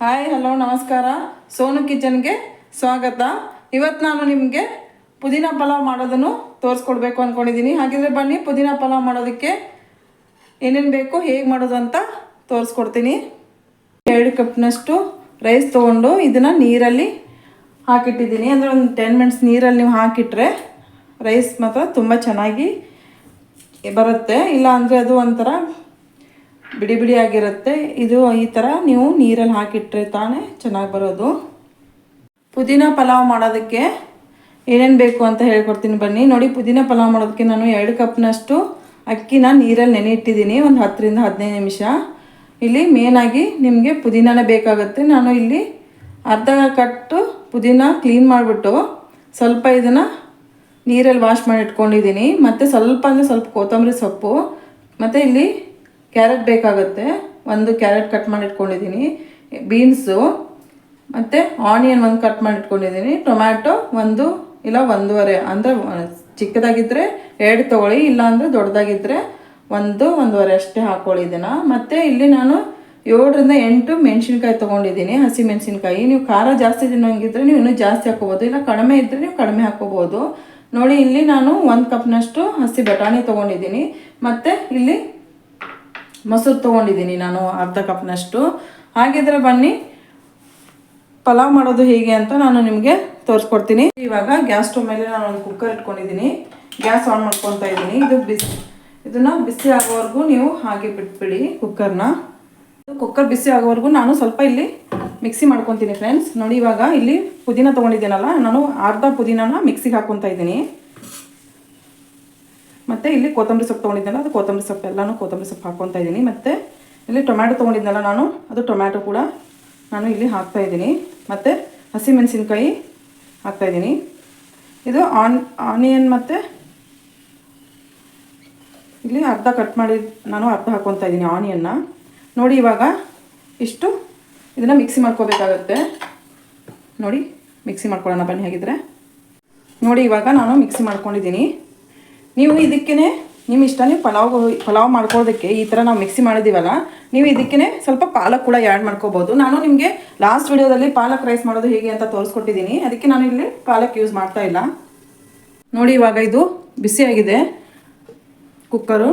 Hi hello ನಮಸ್ಕಾರ. ಸೋನು ಕಿಚನ್ಗೆ ಸ್ವಾಗತ. ಇವತ್ತು ನಾನು ನಿಮಗೆ ಪುದೀನ ಪಲಾವ್ ಮಾಡೋದನ್ನು ತೋರಿಸ್ಕೊಡ್ಬೇಕು ಅಂದ್ಕೊಂಡಿದ್ದೀನಿ. ಹಾಗಿದ್ರೆ ಬನ್ನಿ, ಪುದೀನ ಪಲಾವ್ ಮಾಡೋದಕ್ಕೆ ಏನೇನು ಬೇಕು, ಹೇಗೆ ಮಾಡೋದು ಅಂತ ತೋರಿಸ್ಕೊಡ್ತೀನಿ. 2 ಕಪ್ನಷ್ಟು ರೈಸ್ ತೊಗೊಂಡು ಇದನ್ನು ನೀರಲ್ಲಿ ಹಾಕಿಟ್ಟಿದ್ದೀನಿ. ಅಂದರೆ ಒಂದು 10 ಮಿನಿಟ್ಸ್ ನೀರಲ್ಲಿ ನೀವು ಹಾಕಿಟ್ರೆ ರೈಸ್ ಮಾತ್ರ ತುಂಬ ಚೆನ್ನಾಗಿ ಬರುತ್ತೆ. ಇಲ್ಲ ಅಂದರೆ ಅದು ಒಂಥರ ಬಿಡಿ ಬಿಡಿ ಆಗಿರುತ್ತೆ. ಇದು ಈ ಥರ ನೀವು ನೀರಲ್ಲಿ ಹಾಕಿಟ್ರೆ ತಾನೇ ಚೆನ್ನಾಗಿ ಬರೋದು. ಪುದೀನ ಪಲಾವ್ ಮಾಡೋದಕ್ಕೆ ಏನೇನು ಬೇಕು ಅಂತ ಹೇಳ್ಕೊಡ್ತೀನಿ ಬನ್ನಿ. ನೋಡಿ, ಪುದೀನ ಪಲಾವ್ ಮಾಡೋದಕ್ಕೆ ನಾನು 2 ಕಪ್ನಷ್ಟು ಅಕ್ಕಿನ ನೀರಲ್ಲಿ ನೆನೆ ಇಟ್ಟಿದ್ದೀನಿ, ಒಂದು 10 ರಿಂದ 15 ನಿಮಿಷ. ಇಲ್ಲಿ ಮೇನಾಗಿ ನಿಮಗೆ ಪುದೀನನೇ ಬೇಕಾಗುತ್ತೆ. ನಾನು ಇಲ್ಲಿ ಅರ್ಧ ಕಟ್ಟು ಪುದೀನ ಕ್ಲೀನ್ ಮಾಡಿಬಿಟ್ಟು ಸ್ವಲ್ಪ ಇದನ್ನು ನೀರಲ್ಲಿ ವಾಶ್ ಮಾಡಿ ಇಟ್ಕೊಂಡಿದ್ದೀನಿ. ಮತ್ತು ಸ್ವಲ್ಪ ಅಂದರೆ ಸ್ವಲ್ಪ ಕೊತ್ತಂಬರಿ ಸೊಪ್ಪು, ಮತ್ತು ಇಲ್ಲಿ ಕ್ಯಾರೆಟ್ ಬೇಕಾಗುತ್ತೆ, 1 ಕ್ಯಾರೆಟ್ ಕಟ್ ಮಾಡಿ ಇಟ್ಕೊಂಡಿದ್ದೀನಿ, ಬೀನ್ಸು ಮತ್ತು ಆನಿಯನ್ 1 ಕಟ್ ಮಾಡಿ ಇಟ್ಕೊಂಡಿದ್ದೀನಿ, ಟೊಮ್ಯಾಟೊ 1 ಇಲ್ಲ 1.5, ಅಂದರೆ ಚಿಕ್ಕದಾಗಿದ್ದರೆ 2 ತೊಗೊಳ್ಳಿ, ಇಲ್ಲ ಅಂದರೆ ದೊಡ್ಡದಾಗಿದ್ದರೆ 1-1.5 ಅಷ್ಟೇ ಹಾಕ್ಕೊಳ್ಳಿ ಇದನ್ನು. ಮತ್ತು ಇಲ್ಲಿ ನಾನು 7 ರಿಂದ 8 ಮೆಣಸಿನ್ಕಾಯಿ ತೊಗೊಂಡಿದ್ದೀನಿ, ಹಸಿ ಮೆಣಸಿನ್ಕಾಯಿ. ನೀವು ಖಾರ ಜಾಸ್ತಿ ತಿನ್ನೋಂಗಿದ್ರೆ ನೀವು ಇನ್ನೂ ಜಾಸ್ತಿ ಹಾಕ್ಕೋಬೋದು, ಇಲ್ಲ ಕಡಿಮೆ ಇದ್ದರೆ ನೀವು ಕಡಿಮೆ ಹಾಕ್ಕೋಬೋದು. ನೋಡಿ, ಇಲ್ಲಿ ನಾನು 1 ಕಪ್ನಷ್ಟು ಹಸಿ ಬಟಾಣಿ ತೊಗೊಂಡಿದ್ದೀನಿ, ಮತ್ತು ಇಲ್ಲಿ ಮೊಸರು ತೊಗೊಂಡಿದ್ದೀನಿ ನಾನು ಅರ್ಧ ಕಪ್ನಷ್ಟು. ಹಾಗಿದ್ರೆ ಬನ್ನಿ, ಪಲಾವ್ ಮಾಡೋದು ಹೇಗೆ ಅಂತ ನಾನು ನಿಮಗೆ ತೋರಿಸ್ಕೊಡ್ತೀನಿ. ಇವಾಗ ಗ್ಯಾಸ್ ಸ್ಟವ್ ಮೇಲೆ ನಾನು ಒಂದು ಕುಕ್ಕರ್ ಇಟ್ಕೊಂಡಿದ್ದೀನಿ, ಗ್ಯಾಸ್ ಆನ್ ಮಾಡ್ಕೊತಾ ಇದ್ದೀನಿ. ಇದನ್ನು ಬಿಸಿ ಆಗೋವರೆಗೂ ನೀವು ಹಾಗೆ ಬಿಟ್ಬಿಡಿ ಕುಕ್ಕರ್ನ. ಕುಕ್ಕರ್ ಬಿಸಿ ಆಗೋವರೆಗೂ ನಾನು ಸ್ವಲ್ಪ ಇಲ್ಲಿ ಮಿಕ್ಸಿ ಮಾಡ್ಕೊತೀನಿ ಫ್ರೆಂಡ್ಸ್. ನೋಡಿ, ಇವಾಗ ಇಲ್ಲಿ ಪುದೀನ ತೊಗೊಂಡಿದ್ದೀನಲ್ಲ, ನಾನು ಅರ್ಧ ಪುದೀನನ ಮಿಕ್ಸಿಗೆ ಹಾಕ್ಕೊತಾ ಇದ್ದೀನಿ. ಮತ್ತು ಇಲ್ಲಿ ಕೊತ್ತಂಬರಿ ಸೊಪ್ಪು ತೊಗೊಂಡಿದ್ದೆನಲ್ಲ, ಅದು ಕೊತ್ತಂಬರಿ ಸೊಪ್ಪು ಎಲ್ಲನೂ ಕೊತ್ತಂಬರಿ ಸೊಪ್ಪು ಹಾಕ್ಕೊತಾ ಇದ್ದೀನಿ. ಮತ್ತು ಇಲ್ಲಿ ಟೊಮ್ಯಾಟೊ ತೊಗೊಂಡಿದ್ದೆನಲ್ಲ ನಾನು, ಅದು ಟೊಮ್ಯಾಟೊ ಕೂಡ ನಾನು ಇಲ್ಲಿ ಹಾಕ್ತಾಯಿದ್ದೀನಿ. ಮತ್ತು ಹಸಿ ಮೆಣಸಿನ್ಕಾಯಿ ಹಾಕ್ತಾಯಿದ್ದೀನಿ. ಇದು ಆನಿಯನ್ ಮತ್ತು ಇಲ್ಲಿ ಅರ್ಧ ಕಟ್ ಮಾಡಿ ನಾನು ಅರ್ಧ ಹಾಕ್ಕೊತಾ ಇದ್ದೀನಿ ಆನಿಯನ್ನ. ನೋಡಿ, ಇವಾಗ ಇಷ್ಟು ಇದನ್ನು ಮಿಕ್ಸಿ ಮಾಡ್ಕೋಬೇಕಾಗತ್ತೆ. ನೋಡಿ, ಮಿಕ್ಸಿ ಮಾಡ್ಕೊಳ್ಳೋಣ ಬನ್ನಿ. ಹಾಗಿದ್ರೆ ನೋಡಿ, ಇವಾಗ ನಾನು ಮಿಕ್ಸಿ ಮಾಡ್ಕೊಂಡಿದ್ದೀನಿ. ನೀವು ಇದಕ್ಕೇ ನಿಮ್ಮ ಇಷ್ಟ, ನೀವು ಪಲಾವ್ ಮಾಡ್ಕೊಳ್ಳೋದಕ್ಕೆ ಈ ಥರ ನಾವು ಮಿಕ್ಸಿ ಮಾಡಿದ್ದೀವಲ್ಲ, ನೀವು ಇದಕ್ಕೇ ಸ್ವಲ್ಪ ಪಾಲಕ್ ಕೂಡ ಆ್ಯಡ್ ಮಾಡ್ಕೋಬೋದು. ನಾನು ನಿಮಗೆ ಲಾಸ್ಟ್ ವಿಡಿಯೋದಲ್ಲಿ ಪಾಲಕ್ ರೈಸ್ ಮಾಡೋದು ಹೇಗೆ ಅಂತ ತೋರಿಸ್ಕೊಟ್ಟಿದ್ದೀನಿ, ಅದಕ್ಕೆ ನಾನು ಇಲ್ಲಿ ಪಾಲಕ್ ಯೂಸ್ ಮಾಡ್ತಾ ಇಲ್ಲ. ನೋಡಿ, ಇವಾಗ ಇದು ಬಿಸಿಯಾಗಿದೆ ಕುಕ್ಕರು.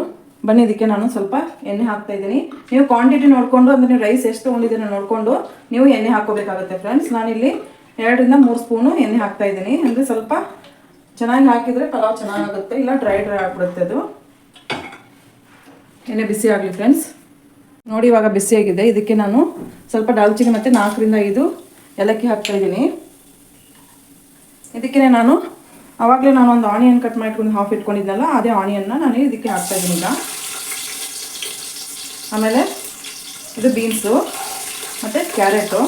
ಬನ್ನಿ, ಇದಕ್ಕೆ ನಾನು ಸ್ವಲ್ಪ ಎಣ್ಣೆ ಹಾಕ್ತಾಯಿದ್ದೀನಿ. ನೀವು ಕ್ವಾಂಟಿಟಿ ನೋಡಿಕೊಂಡು, ಅಂದರೆ ನೀವು ರೈಸ್ ಎಷ್ಟು ತೊಗೊಂಡಿದ್ದೀರ ನೋಡಿಕೊಂಡು ನೀವು ಎಣ್ಣೆ ಹಾಕ್ಕೋಬೇಕಾಗುತ್ತೆ ಫ್ರೆಂಡ್ಸ್. ನಾನಿಲ್ಲಿ 2 ರಿಂದ 3 ಸ್ಪೂನು ಎಣ್ಣೆ ಹಾಕ್ತಾಯಿದ್ದೀನಿ. ಅಂದರೆ ಸ್ವಲ್ಪ ಚೆನ್ನಾಗಿ ಹಾಕಿದರೆ ಪಲಾವ್ ಚೆನ್ನಾಗಾಗುತ್ತೆ, ಇಲ್ಲ ಡ್ರೈ ಆಗಿಬಿಡುತ್ತೆ ಅದು. ಎಣ್ಣೆ ಬಿಸಿ ಆಗಲಿ ಫ್ರೆಂಡ್ಸ್. ನೋಡಿ, ಇವಾಗ ಬಿಸಿಯಾಗಿದೆ. ಇದಕ್ಕೆ ನಾನು ಸ್ವಲ್ಪ ದಾಲ್ಚಿನ್ನಿ ಮತ್ತು 4 ರಿಂದ 5 ಏಲಕ್ಕಿ ಹಾಕ್ತಾಯಿದ್ದೀನಿ. ಇದಕ್ಕೆ ನಾನು ಆವಾಗಲೇ ನಾನು ಒಂದು ಆನಿಯನ್ ಕಟ್ ಮಾಡಿಟ್ಕೊಂಡು ಹಾಫ್ ಇಟ್ಕೊಂಡಿದ್ನಲ್ಲ, ಅದೇ ಆನಿಯನ್ನ ನಾನು ಇದಕ್ಕೆ ಹಾಕ್ತಾಯಿದ್ದೀನಿ ಈಗ. ಆಮೇಲೆ ಇದು ಬೀನ್ಸು ಮತ್ತು ಕ್ಯಾರೆಟು,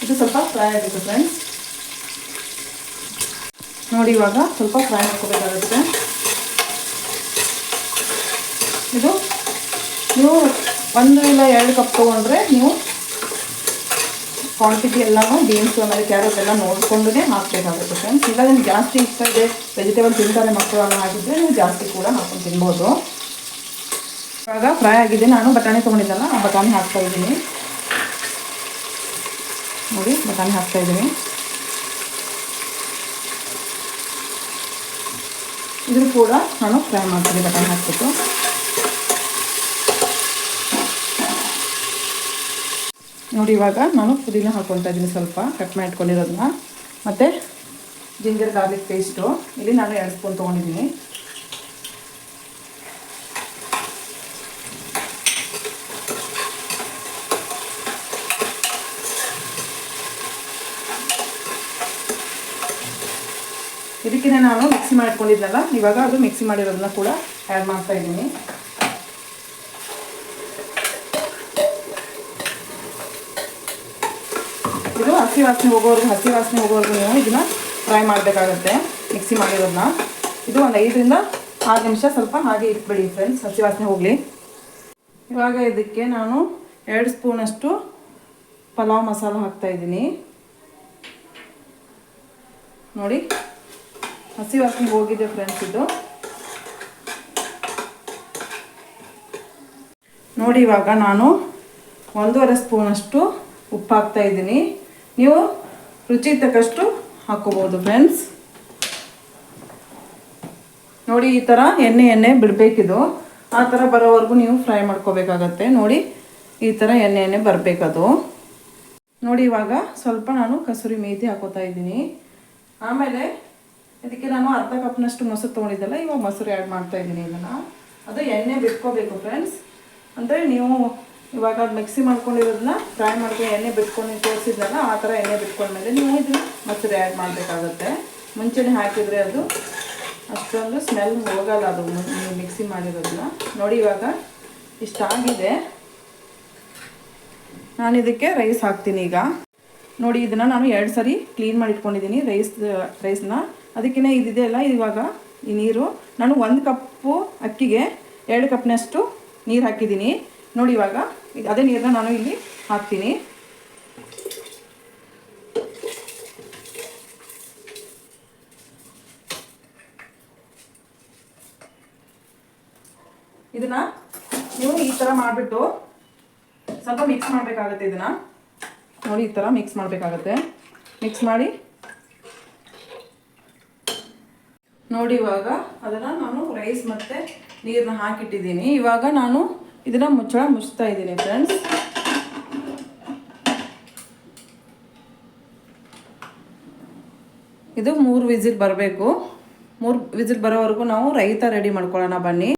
ಇದು ಸ್ವಲ್ಪ ಫ್ರೈ ಆಗುತ್ತೆ ಫ್ರೆಂಡ್ಸ್. ನೋಡಿ, ಇವಾಗ ಸ್ವಲ್ಪ ಫ್ರೈ ಮಾಡ್ಕೋಬೇಕಾಗುತ್ತೆ. ಇದು ನೀವು 1 ಇಲ್ಲ 2 ಕಪ್ ತೊಗೊಂಡ್ರೆ ನೀವು ಕ್ವಾಂಟಿಟಿ ಎಲ್ಲನೂ ಬೀನ್ಸು ಆಮೇಲೆ ಕ್ಯಾರೆಟ್ ಎಲ್ಲ ನೋಡಿಕೊಂಡೇ ಹಾಕಬೇಕಾಗುತ್ತೆ ಫ್ರೆಂಡ್ಸ್. ಇಲ್ಲ ನಿಮ್ಗೆ ಜಾಸ್ತಿ ಇಷ್ಟ ಇದೆ, ವೆಜಿಟೇಬಲ್ ತಿಂತಾರೆ ಮಕ್ಕಳೆಲ್ಲ ಹಾಕಿದರೆ ನೀವು ಜಾಸ್ತಿ ಕೂಡ ಹಾಕೊಂಡು ತಿನ್ಬೋದು. ಇವಾಗ ಫ್ರೈ ಆಗಿದೆ. ನಾನು ಬಟಾಣಿ ತೊಗೊಂಡಿದ್ದಲ್ಲ, ಆ ಬಟಾಣಿ ಹಾಕ್ತಾಯಿದ್ದೀನಿ. ನೋಡಿ, ಬಟಾಣಿ ಹಾಕ್ತಾಯಿದ್ದೀನಿ. ಇದ್ರ ಕೂಡ ನಾನು ಫ್ರೈ ಮಾಡ್ತೀನಿ ಬಟಾಣಿ ಹಾಕ್ಬಿಟ್ಟು. ನೋಡಿ, ಇವಾಗ ನಾನು ಪುದೀನ ಹಾಕ್ಕೊತಾ ಇದ್ದೀನಿ, ಸ್ವಲ್ಪ ಕಟ್ ಮಾಡಿ ಇಟ್ಕೊಂಡಿರೋದನ್ನ. ಮತ್ತು ಜಿಂಜರ್ ಗಾರ್ಲಿಕ್ ಪೇಸ್ಟು ಇಲ್ಲಿ ನಾನು 2 ಸ್ಪೂನ್ ತೊಗೊಂಡಿದ್ದೀನಿ. ಇದಕ್ಕೆ ನಾನು ಮಿಕ್ಸಿ ಮಾಡಿಟ್ಕೊಂಡಿದ್ನಲ್ಲ, ಇವಾಗ ಅದು ಮಿಕ್ಸಿ ಮಾಡಿರೋದನ್ನ ಕೂಡ ಆ್ಯಡ್ ಮಾಡ್ತಾ ಇದ್ದೀನಿ. ಇದು ಹಸಿ ವಾಸನೆ ಹೋಗೋವರೆಗೂ ನೀವು ಇದನ್ನು ಫ್ರೈ ಮಾಡಬೇಕಾಗತ್ತೆ, ಮಿಕ್ಸಿ ಮಾಡಿರೋದನ್ನ. ಇದು ಒಂದು 5 ರಿಂದ 6 ನಿಮಿಷ ಸ್ವಲ್ಪ ಹಾಗೆ ಇಟ್ಬಿಡಿ ಫ್ರೆಂಡ್ಸ್, ಹಸಿ ವಾಸನೆ ಹೋಗಲಿ. ಇವಾಗ ಇದಕ್ಕೆ ನಾನು 2 ಸ್ಪೂನಷ್ಟು ಪಲಾವ್ ಮಸಾಲ ಹಾಕ್ತಾಯಿದ್ದೀನಿ. ನೋಡಿ, ಹಸಿ ವಾಸನೆ ಹೋಗಿದೆ ಫ್ರೆಂಡ್ಸ್ ಇದು. ನೋಡಿ, ಇವಾಗ ನಾನು 1.5 ಸ್ಪೂನಷ್ಟು ಉಪ್ಪು ಹಾಕ್ತಾಯಿದ್ದೀನಿ. ನೀವು ರುಚಿಗೆ ತಕ್ಕಷ್ಟು ಹಾಕ್ಕೋಬೋದು ಫ್ರೆಂಡ್ಸ್. ನೋಡಿ ಈ ಥರ ಎಣ್ಣೆ ಬಿಡಬೇಕಿದು. ಆ ಥರ ಬರೋವರೆಗೂ ನೀವು ಫ್ರೈ ಮಾಡ್ಕೋಬೇಕಾಗತ್ತೆ. ನೋಡಿ ಈ ಥರ ಎಣ್ಣೆ ಬರಬೇಕದು. ನೋಡಿ ಇವಾಗ ಸ್ವಲ್ಪ ನಾನು ಕಸೂರಿ ಮೇಥಿ ಹಾಕೋತಾ ಇದ್ದೀನಿ. ಆಮೇಲೆ ಇದಕ್ಕೆ ನಾನು ಅರ್ಧ ಕಪ್ನಷ್ಟು ಮೊಸರು ತೊಗೊಂಡಿದ್ದಲ್ಲ, ಇವಾಗ ಮೊಸರು ಆ್ಯಡ್ ಮಾಡ್ತಾಯಿದ್ದೀನಿ. ಇದನ್ನು ಅದು ಎಣ್ಣೆ ಬಿಟ್ಕೋಬೇಕು ಫ್ರೆಂಡ್ಸ್. ಅಂದರೆ ನೀವು ಇವಾಗ ಮಿಕ್ಸಿ ಮಾಡ್ಕೊಂಡಿರೋದನ್ನ ಫ್ರೈ ಮಾಡ್ಕೊಂಡು ಎಣ್ಣೆ ಬಿಟ್ಕೊಂಡು ತೋರಿಸಿದ್ನಲ್ಲ, ಆ ಥರ ಎಣ್ಣೆ ಬಿಟ್ಕೊಂಡ್ಮೇಲೆ ನೀವು ಇದನ್ನು ಮೊಸರು ಆ್ಯಡ್ ಮಾಡಬೇಕಾಗತ್ತೆ. ಮುಂಚೆನೇ ಹಾಕಿದರೆ ಅದು ಅಷ್ಟೊಂದು ಸ್ಮೆಲ್ ಹೋಗಲ್ಲ, ಅದು ನೀವು ಮಿಕ್ಸಿ ಮಾಡಿರೋದನ್ನ. ನೋಡಿ ಇವಾಗ ಇಷ್ಟಾಗಿದೆ. ನಾನು ಇದಕ್ಕೆ ರೈಸ್ ಹಾಕ್ತೀನಿ ಈಗ. ನೋಡಿ ಇದನ್ನು ನಾನು 2 ಸರಿ ಕ್ಲೀನ್ ಮಾಡಿ ಇಟ್ಕೊಂಡಿದ್ದೀನಿ ರೈಸ್ನ. ಅದಕ್ಕೇ ಇದಿದೆ ಅಲ್ಲ, ಇವಾಗ ಈ ನೀರು ನಾನು 1 ಕಪ್ಪು ಅಕ್ಕಿಗೆ 2 ಕಪ್ನಷ್ಟು ನೀರು ಹಾಕಿದ್ದೀನಿ. ನೋಡಿ ಇವಾಗ ಅದೇ ನೀರನ್ನ ನಾನು ಇಲ್ಲಿ ಹಾಕ್ತೀನಿ. ಇದನ್ನು ನೀವು ಈ ಥರ ಮಾಡಿಬಿಟ್ಟು ಸ್ವಲ್ಪ ಮಿಕ್ಸ್ ಮಾಡಬೇಕಾಗತ್ತೆ. ಇದನ್ನು ನೋಡಿ ಈ ಥರ ಮಿಕ್ಸ್ ಮಾಡಬೇಕಾಗತ್ತೆ. ಮಿಕ್ಸ್ ಮಾಡಿ ನೋಡಿ ಇವಾಗ ಅದನ್ನು ನಾನು ರೈಸ್ ಮತ್ತು ನೀರನ್ನ ಹಾಕಿಟ್ಟಿದ್ದೀನಿ. ಇವಾಗ ನಾನು ಇದನ್ನು ಮುಚ್ತಾ ಇದ್ದೀನಿ ಫ್ರೆಂಡ್ಸ್. ಇದು 3 ವಿಸಿಲ್ ಬರಬೇಕು. 3 ವಿಸಿಲ್ ಬರೋವರೆಗೂ ನಾವು ರೈತ ರೆಡಿ ಮಾಡ್ಕೊಳ್ಳೋಣ ಬನ್ನಿ.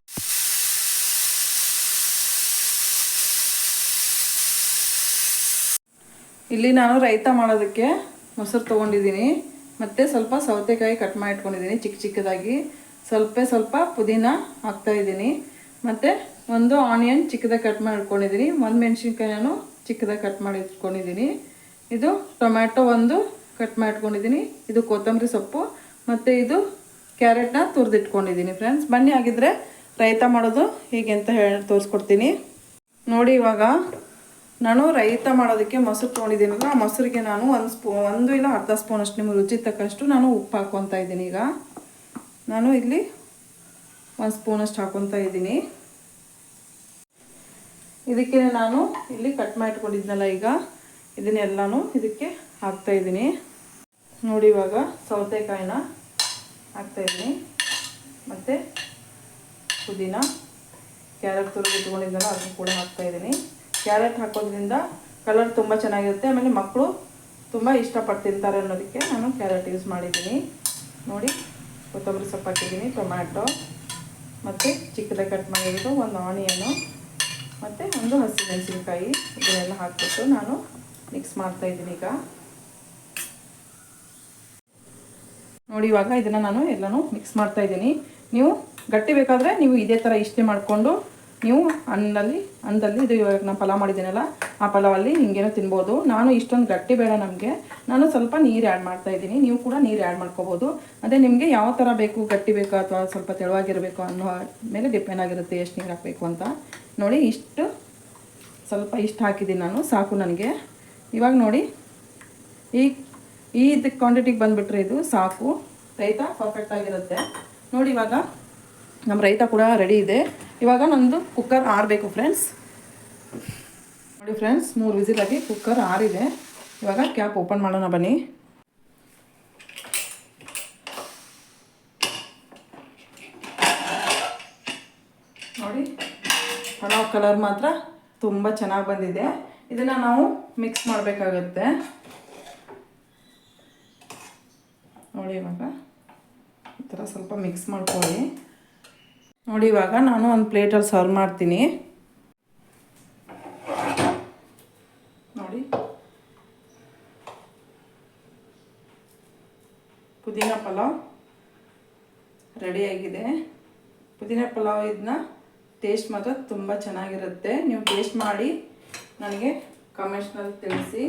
ಇಲ್ಲಿ ನಾನು ರೈತ ಮಾಡೋದಕ್ಕೆ ಮೊಸರು ತೊಗೊಂಡಿದ್ದೀನಿ, ಮತ್ತು ಸ್ವಲ್ಪ ಸೌತೆಕಾಯಿ ಕಟ್ ಮಾಡಿ ಇಟ್ಕೊಂಡಿದ್ದೀನಿ ಚಿಕ್ಕದಾಗಿ. ಸ್ವಲ್ಪ ಪುದೀನ ಹಾಕ್ತಾಯಿದ್ದೀನಿ, ಮತ್ತು 1 ಆನಿಯನ್ ಚಿಕ್ಕದಾಗಿ ಕಟ್ ಮಾಡಿ ಇಟ್ಕೊಂಡಿದ್ದೀನಿ. 1 ಮೆಣಸಿನ್ಕಾಯನ್ನು ಚಿಕ್ಕದಾಗಿ ಕಟ್ ಮಾಡಿ ಇಟ್ಕೊಂಡಿದ್ದೀನಿ. ಇದು ಟೊಮ್ಯಾಟೊ 1 ಕಟ್ ಮಾಡಿ ಇಟ್ಕೊಂಡಿದ್ದೀನಿ. ಇದು ಕೊತ್ತಂಬರಿ ಸೊಪ್ಪು, ಮತ್ತು ಇದು ಕ್ಯಾರೆಟ್ನ ತುರಿದಿಟ್ಕೊಂಡಿದ್ದೀನಿ ಫ್ರೆಂಡ್ಸ್. ಬನ್ನಿ ಆಗಿದ್ದರೆ ರೈತ ಮಾಡೋದು ಹೀಗೆ ಅಂತ ತೋರಿಸ್ಕೊಡ್ತೀನಿ. ನೋಡಿ ಇವಾಗ ನಾನು ರೈತ ಮಾಡೋದಕ್ಕೆ ಮೊಸರು ತೊಗೊಂಡಿದ್ದೀನಲ್ಲ, ಆ ಮೊಸರಿಗೆ ನಾನು 1 ಇಲ್ಲ ಅರ್ಧ ಸ್ಪೂನಷ್ಟು ನಿಮಗೆ ರುಚಿ ತಕ್ಕಷ್ಟು ನಾನು ಉಪ್ಪು ಹಾಕ್ಕೊತಾ ಇದ್ದೀನಿ. ಈಗ ನಾನು ಇಲ್ಲಿ 1 ಸ್ಪೂನಷ್ಟು ಹಾಕ್ಕೊತಾ ಇದ್ದೀನಿ. ಇದಕ್ಕೆ ನಾನು ಇಲ್ಲಿ ಕಟ್ ಮಾಡಿ ಇಟ್ಕೊಂಡಿದ್ನಲ್ಲ, ಈಗ ಇದನ್ನೆಲ್ಲನೂ ಇದಕ್ಕೆ ಹಾಕ್ತಾಯಿದ್ದೀನಿ. ನೋಡಿ ಇವಾಗ ಸೌತೆಕಾಯಿನ ಹಾಕ್ತಾಯಿದ್ದೀನಿ, ಮತ್ತು ಪುದೀನ, ಕ್ಯಾರೆಟ್ ತುರಿದು ಇಟ್ಕೊಂಡಿದ್ನಲ್ಲ ಅದನ್ನು ಕೂಡ ಹಾಕ್ತಾಯಿದ್ದೀನಿ. ಕ್ಯಾರೆಟ್ ಹಾಕೋದ್ರಿಂದ ಕಲರ್ ತುಂಬ ಚೆನ್ನಾಗಿರುತ್ತೆ, ಆಮೇಲೆ ಮಕ್ಕಳು ತುಂಬ ಇಷ್ಟಪಟ್ಟು ತಿಂತಾರೆ ಅನ್ನೋದಕ್ಕೆ ನಾನು ಕ್ಯಾರೆಟ್ ಯೂಸ್ ಮಾಡಿದ್ದೀನಿ. ನೋಡಿ ಕೊತ್ತಂಬರಿ ಸೊಪ್ಪು ಹಾಕಿದ್ದೀನಿ, ಟೊಮ್ಯಾಟೊ, ಮತ್ತು ಚಿಕ್ಕದಾಗಿ ಕಟ್ ಮಾಡಿರೋದು 1 ಆನಿಯನ್ನು, ಮತ್ತು 1 ಹಸಿಮೆಣಸಿನ್ಕಾಯಿ, ಇದನ್ನೆಲ್ಲ ಹಾಕ್ಬಿಟ್ಟು ನಾನು ಮಿಕ್ಸ್ ಮಾಡ್ತಾಯಿದ್ದೀನಿ. ಈಗ ನೋಡಿ ಇವಾಗ ಇದನ್ನು ನಾನು ಎಲ್ಲನೂ ಮಿಕ್ಸ್ ಮಾಡ್ತಾಯಿದ್ದೀನಿ. ನೀವು ಗಟ್ಟಿ ಬೇಕಾದರೆ ನೀವು ಇದೇ ಥರ ಇಷ್ಟೇ ಮಾಡಿಕೊಂಡು ನೀವು ಅನ್ನದಲ್ಲಿ ಇದು ಇವಾಗ ನಾನು ಪಲಾವ್ ಮಾಡಿದ್ದೀನಲ್ಲ, ಆ ಪಲಾವಲ್ಲಿ ಹಿಂಗೇನೋ ತಿನ್ಬೋದು. ನಾನು ಇಷ್ಟೊಂದು ಗಟ್ಟಿ ಬೇಡ ನಮಗೆ, ನಾನು ಸ್ವಲ್ಪ ನೀರು ಆ್ಯಡ್ ಮಾಡ್ತಾಯಿದ್ದೀನಿ. ನೀವು ಕೂಡ ನೀರು ಆ್ಯಡ್ ಮಾಡ್ಕೋಬೋದು. ಅದೇ ನಿಮಗೆ ಯಾವ ಥರ ಬೇಕು, ಗಟ್ಟಿ ಬೇಕಾ ಅಥವಾ ಸ್ವಲ್ಪ ತೆಳುವಾಗಿರಬೇಕು ಅನ್ನೋ ಮೇಲೆ ಡಿಪೆಂಡ್ ಆಗಿರುತ್ತೆ ಎಷ್ಟು ನೀರು ಹಾಕಬೇಕು ಅಂತ. ನೋಡಿ ಇಷ್ಟು ಹಾಕಿದ್ದೀನಿ ನಾನು, ಸಾಕು ನನಗೆ. ಇವಾಗ ನೋಡಿ ಈ ಕ್ವಾಂಟಿಟಿಗೆ ಬಂದುಬಿಟ್ರೆ ಇದು ಸಾಕು, ರೈತ ಪರ್ಫೆಕ್ಟಾಗಿರುತ್ತೆ. ನೋಡಿ ಇವಾಗ ನಮ್ಮ ರೈತ ಕೂಡ ರೆಡಿ ಇದೆ. ಇವಾಗ ನಮ್ಮದು ಕುಕ್ಕರ್ ಆರಬೇಕು ಫ್ರೆಂಡ್ಸ್. ನೋಡಿ ಫ್ರೆಂಡ್ಸ್ 3 ವಿಸಿಲಾಗಿ ಕುಕ್ಕರ್ ಆರಿದೆ. ಇವಾಗ ಕ್ಯಾಪ್ ಓಪನ್ ಮಾಡೋಣ ಬನ್ನಿ. ನೋಡಿ ಪಲಾವ್ ಕಲರ್ ಮಾತ್ರ ತುಂಬ ಚೆನ್ನಾಗಿ ಬಂದಿದೆ. ಇದನ್ನು ನಾವು ಮಿಕ್ಸ್ ಮಾಡಬೇಕಾಗತ್ತೆ. ನೋಡಿ ಇವಾಗ ಈ ಥರ ಸ್ವಲ್ಪ ಮಿಕ್ಸ್ ಮಾಡ್ಕೊಳ್ಳಿ. ನೋಡಿ ಇವಾಗ ನಾನು ಒಂದು ಪ್ಲೇಟಲ್ಲಿ ಸರ್ವ್ ಮಾಡ್ತೀನಿ. ನೋಡಿ ಪುದೀನ ಪಲಾವ್ ರೆಡಿಯಾಗಿದೆ. ಪುದೀನ ಪಲಾವ್ ಇದನ್ನ ಟೇಸ್ಟ್ ಮಾತ್ರ ತುಂಬ ಚೆನ್ನಾಗಿರುತ್ತೆ. ನೀವು ಟೇಸ್ಟ್ ಮಾಡಿ ನನಗೆ ಕಮೆಂಟ್ಸ್ನಲ್ಲಿ ತಿಳಿಸಿ.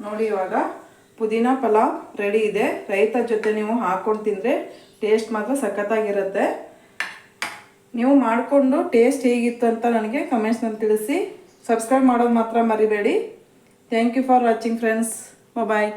ನೋಡಿ ಇವಾಗ ಪುದೀನ ಪಲಾವ್ ರೆಡಿ ಇದೆ. ರೈತ ಜೊತೆ ನೀವು ಹಾಕ್ಕೊಂಡು ತಿಂದರೆ ಟೇಸ್ಟ್ ಮಾತ್ರ ಸಖತ್ತಾಗಿರುತ್ತೆ. ನೀವು ಮಾಡಿಕೊಂಡು ಟೇಸ್ಟ್ ಹೇಗಿತ್ತು ಅಂತ ನನಗೆ ಕಮೆಂಟ್ಸ್ನಲ್ಲಿ ತಿಳಿಸಿ. ಸಬ್ಸ್ಕ್ರೈಬ್ ಮಾಡೋದು ಮಾತ್ರ ಮರಿಬೇಡಿ. Thank you for watching friends. Bye.